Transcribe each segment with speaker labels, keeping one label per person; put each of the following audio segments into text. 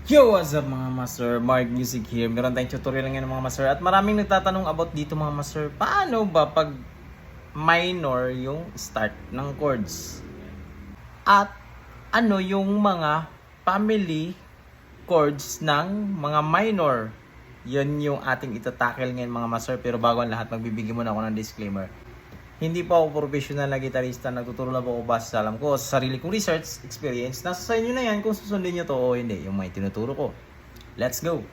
Speaker 1: Yo, what's up mga master? Mark Music here. Meron tayong tutorial ngayon mga master. At maraming nagtatanong about dito mga master. Paano ba pag minor yung start ng chords? At ano yung mga family chords ng mga minor? Yan yung ating itatackle ngayon mga master. Pero bago ang lahat, magbibigay muna ako ng disclaimer. Hindi po ako professional na gitarista. Nagtuturo lang po ako base sa alam ko, sa sarili kong research, experience. Nasa sa inyo na yan kung susundin nyo to o hindi. Yung may tinuturo ko. Let's go!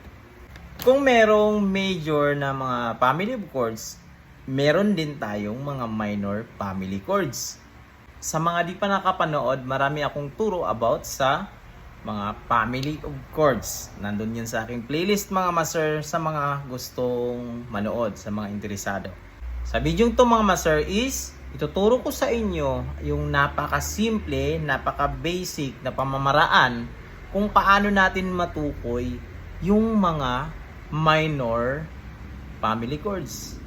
Speaker 1: Kung merong major na mga family chords, meron din tayong mga minor family chords. Sa mga di pa nakapanood, marami akong turo about sa mga family of chords. Nandun yun sa aking playlist mga master sa mga gustong manood, sa mga interesado. Sa video to mga master is ituturo ko sa inyo yung napaka-simple, napaka-basic na pamamaraan kung paano natin matukoy yung mga minor family chords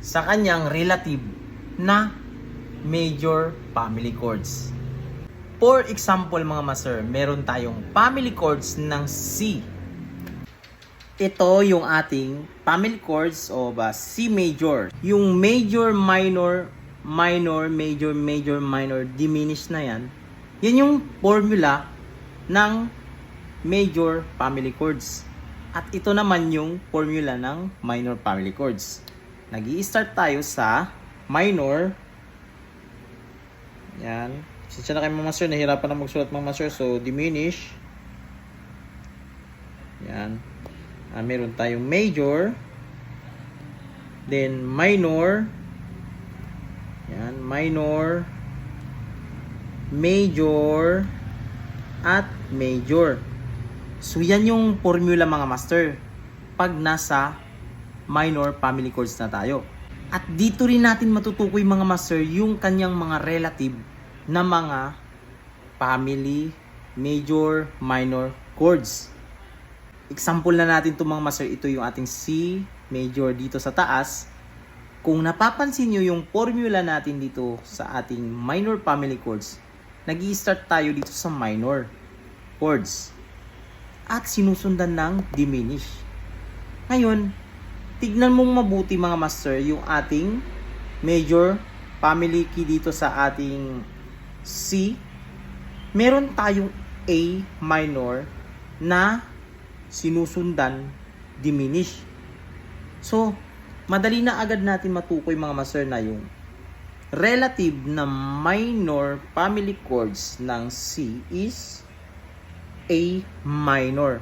Speaker 1: sa kanyang relative na major family chords. For example mga master, meron tayong family chords ng C. Ito yung ating family chords o C major. Yung major, minor, minor, major, major, minor, diminished na yan. Yan yung formula ng major family chords. At ito naman yung formula ng minor family chords. Nag-i-start tayo sa minor. Yan. Since na kayo mga master, nahirapan na magsulat mga master. So, diminish. Yan. Meron tayong major, then minor, yan, minor, major, at major. So yan yung formula mga master pag nasa minor family chords na tayo. At dito rin natin matutukoy mga master yung kanyang mga relative na mga family major, minor chords. Example na natin ito mga master, ito yung ating C major dito sa taas. Kung napapansin nyo yung formula natin dito sa ating minor family chords, nag-i-start tayo dito sa minor chords at sinusundan ng diminish. Ngayon, tignan mong mabuti mga master yung ating major family key dito sa ating C. Meron tayong A minor na sinusundan diminish. So, madali na agad natin matukoy mga master na yung relative na minor family chords ng C is A minor.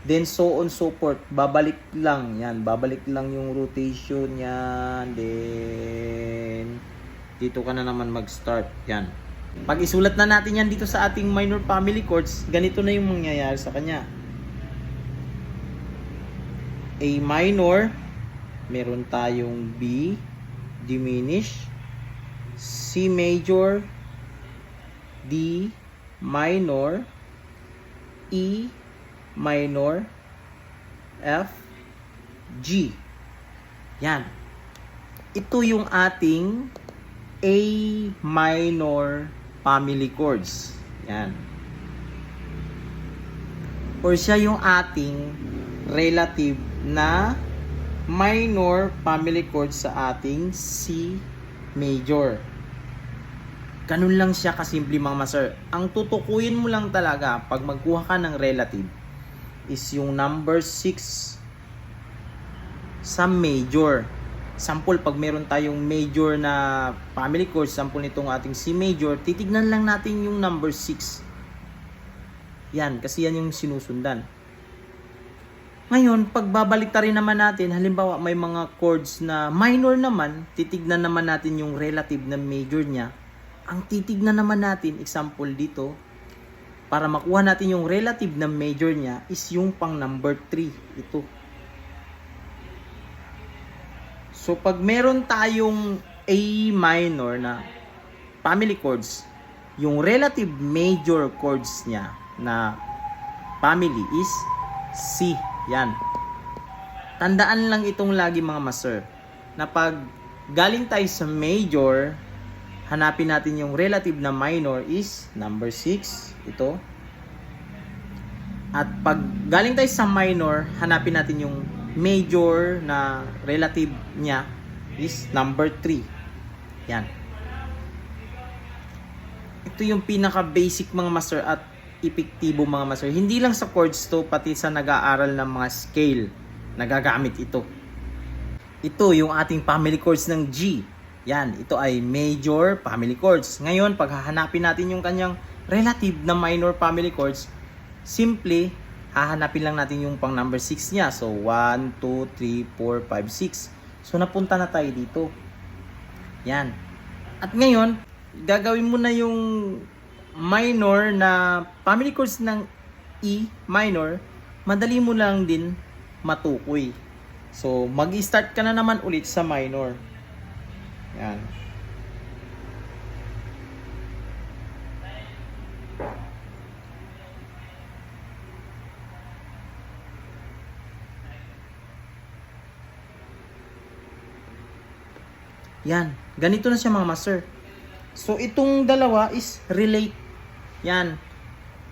Speaker 1: Then so on so forth, babalik lang yan, babalik lang yung rotation yan. Then dito ka na naman mag-start yan. Pag isulat na natin yan dito sa ating minor family chords, ganito na yung mangyayari sa kanya. A minor, meron tayong B diminish, C major, D minor, E minor, F, G. Yan. Ito yung ating A minor family chords. Yan. Or siya yung ating relative na minor family chords sa ating C major. Ganun lang siya kasimple mga master. Ang tutukuyin mo lang talaga pag magkuha ka ng relative is yung number 6 sa major. Sample, pag meron tayong major na family chords, sample nitong ating C major, titignan lang natin yung number 6. Yan, kasi yan yung sinusundan. Ngayon, pag babalik rin naman natin, halimbawa may mga chords na minor naman, titignan naman natin yung relative na major niya. Ang titignan naman natin, example dito, para makuha natin yung relative na major niya is yung pang number 3. Ito. So, pag meron tayong A minor na family chords, yung relative major chords niya na family is C. Yan. Tandaan lang itong lagi mga master, na pag galing tayo sa major, hanapin natin yung relative na minor is number 6. Ito. At pag galing tayo sa minor, hanapin natin yung major na relative niya is number 3. Yan. Ito yung pinaka-basic mga master at epektibo mga master. Hindi lang sa chords to, pati sa nag-aaral ng mga scale, nagagamit ito. Ito yung ating family chords ng G. Yan, ito ay major family chords. Ngayon, pag hahanapin natin yung kanyang relative na minor family chords, simple, hahanapin lang natin yung pang number 6 niya. So, 1, 2, 3, 4, 5, 6. So, napunta na tayo dito. Yan. At ngayon, gagawin mo na yung minor na family chords ng E minor, madali mo lang din matukoy. So, mag-start ka na naman ulit sa minor. Yan. Yan. Ganito na siya mga master. So, itong dalawa is relate. Yan.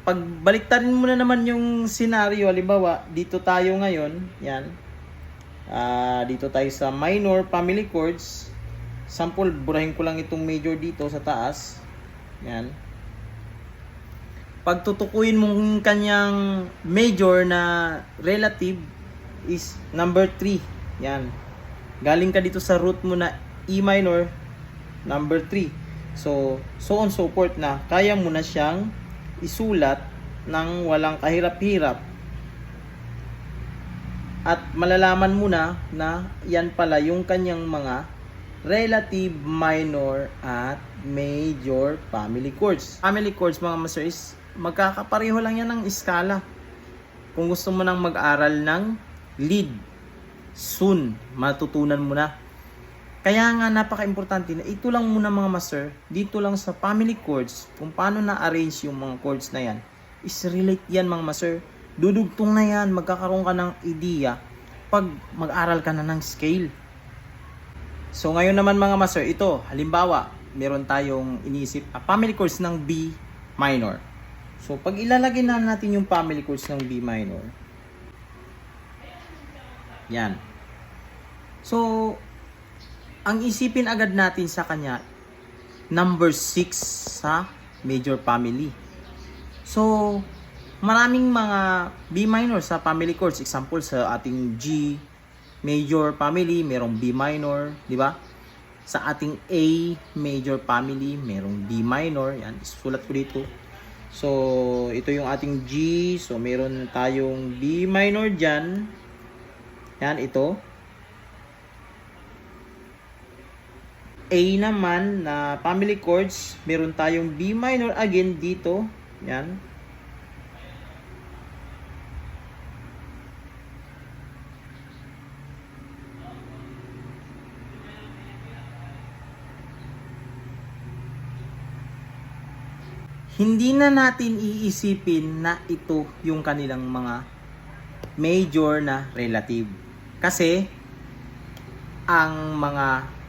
Speaker 1: Pag baliktarin mo na naman yung scenario, halimbawa, dito tayo ngayon. Yan. Dito tayo sa minor family chords. Sample, burahin ko lang itong major dito sa taas. Yan. Pag tutukuyin mong kanyang major na relative is number 3. Yan. Galing ka dito sa root mo na E minor, number 3. So on so forth na. Kaya mo na siyang isulat ng walang kahirap-hirap. At malalaman mo na yan pala yung kanyang mga relative, minor, at major family chords. Family chords mga master is magkakapareho lang yan ng skala. Kung gusto mo nang mag-aral ng lead, soon matutunan mo na. Kaya nga napaka-importante na ito lang muna mga master, dito lang sa family chords, kung paano na-arrange yung mga chords na yan, is relate yan mga master. Dudugtong na yan, magkakaroon ka ng idea pag mag-aral ka na ng scale. So ngayon naman mga master, ito, halimbawa, meron tayong iniisip, family chords ng B minor. So pag ilalagay na natin yung family chords ng B minor, yan. So, ang isipin agad natin sa kanya, number 6 sa major family. So, maraming mga B minor sa family chords. Example, sa ating G major family, merong B minor, di ba? Sa ating A major family, merong B minor. Yan, isulat ko dito. So, ito yung ating G. So, meron tayong B minor dyan. Yan, ito. A naman na family chords, meron tayong B minor again dito. Yan. Hindi na natin iisipin na ito yung kanilang mga major na relative. Kasi ang mga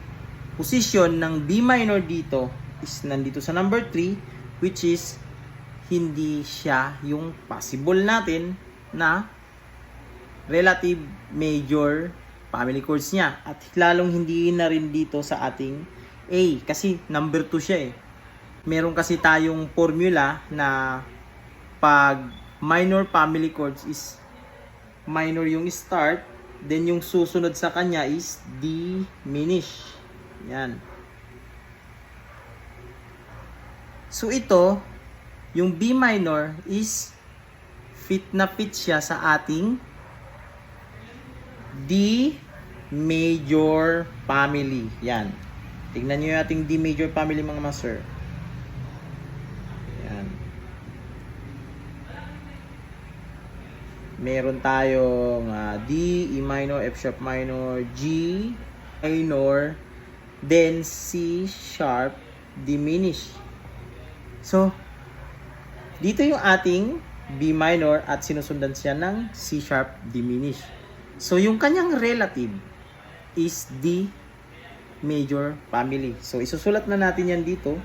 Speaker 1: position ng B minor dito is nandito sa number 3, which is hindi siya yung possible natin na relative major family chords niya. At lalong hindi na rin dito sa ating A kasi number 2 siya eh. Meron kasi tayong formula na pag minor family chords is minor yung start, then yung susunod sa kanya is diminish. Yan. So ito, yung B minor is fit na fit siya sa ating D major family. Yan. Tingnan nyo yung ating D major family mga master. Yan. Meron tayong D, E minor, F sharp minor, G minor, then C sharp diminished. So, dito yung ating B minor at sinusundan siya ng C sharp diminished. So, yung kanyang relative is D major family. So, isusulat na natin yan dito.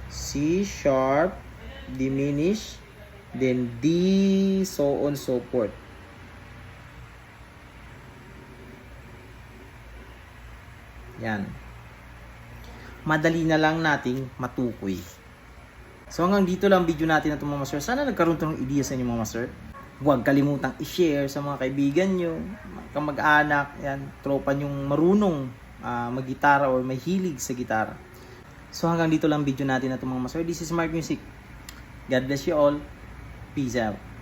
Speaker 1: C sharp diminished then D, so on so forth. Yan. Madali na lang nating matukoy. So hanggang dito lang video natin na ito mga master. Sana nagkaroon ito ng idea sa inyo mga master. Huwag kalimutang i-share sa mga kaibigan nyo, kamag-anak, yan, tropa nyong marunong mag-gitara or may hilig sa gitara. So hanggang dito lang video natin na ito mga master. This is Mark Music. God bless you all. Peace out.